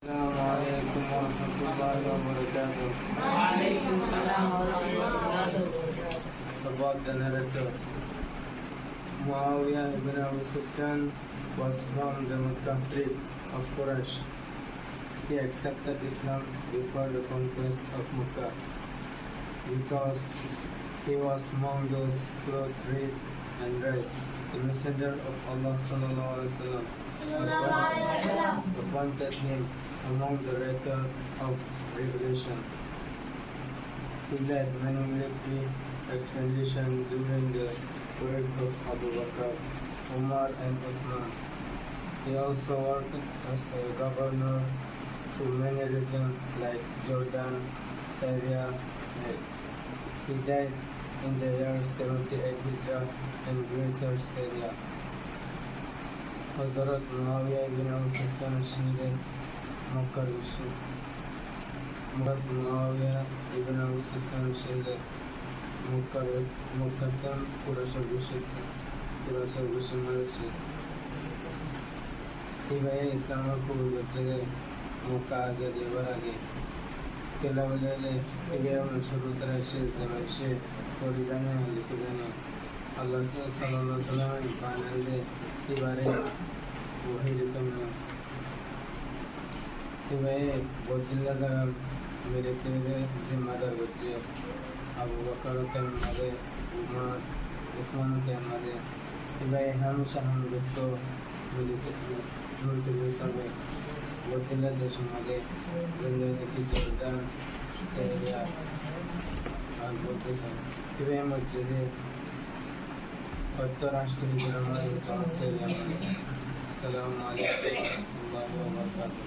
السلام عليكم ورحمة الله وبركاته. وعليكم السلام ورحمة الله وبركاته. About the narrator, Muawiyah ibn Abu Sufyan was from the country of Quraysh. He accepted Islam before the conquest of Mecca because he was among those clothed rich and right. The Messenger of Allah sallallahu alaihi wasallam appointed him among the writer of revelation. He led many military expeditions during the period of Abu Bakr, Umar and Uthman. He also worked as a governor to many regions like Jordan, Syria, and he died in the year 78 Hijrah in Greater Syria. Hazrat Muawiyah ibn Abu Sufyan şimdi Mekka dışı. Muawiyah ibn Abu Sufyan şimdi Mekka'dan Kureyş'e geçti. ಹೀಗಾಗಿ ಇಸ್ಲಾಮಕ್ಕೂ ಬರ್ತದೆ ಮುಖ ಆಜಾದಿ ಹೊರಗೆ ಕೆಲವೆಲ್ಲ ಹೀಗೆ ಶುರುತರ ಸಮೀಕ್ಷೆ ತೋರಿಸಾನೆ लिखिದ್ದಾನೆ अल्लाह सल्लल्लाहु अलैहि वसल्लम ಬಾನಲ್ದೆ ಈ ಬಾರಿ वही लिखने ಹೀಗಾಗಿ ಗೊತ್ತಿಲ್ಲ ಜಾಗ मेरे तेरे जिम्मेदार बच्चे अबू बकर तहमदे उमर उस्मान तहमदे ಹೀಗಾಗಿ हमेशा हम लोग तो मिलते समय ಗೊತ್ತಿಲ್ಲ ದೇಶमध्ये जिंदगी जॉर्डन सीरिया ಆಗ್ಬೋದು ಇವೇ ಮಧ್ಯೆ 10 ರಾಷ್ಟ್ರೀಯ ಜನಾಂಗಗಳ ಸೇರಿಯಾಗಿದೆ. ಅಸ್ಸಲಾಮು ಅಲೈಕುಂ ವರಹಮತುಲ್ಲಾಹಿ ವಬರಕಾತುಹು.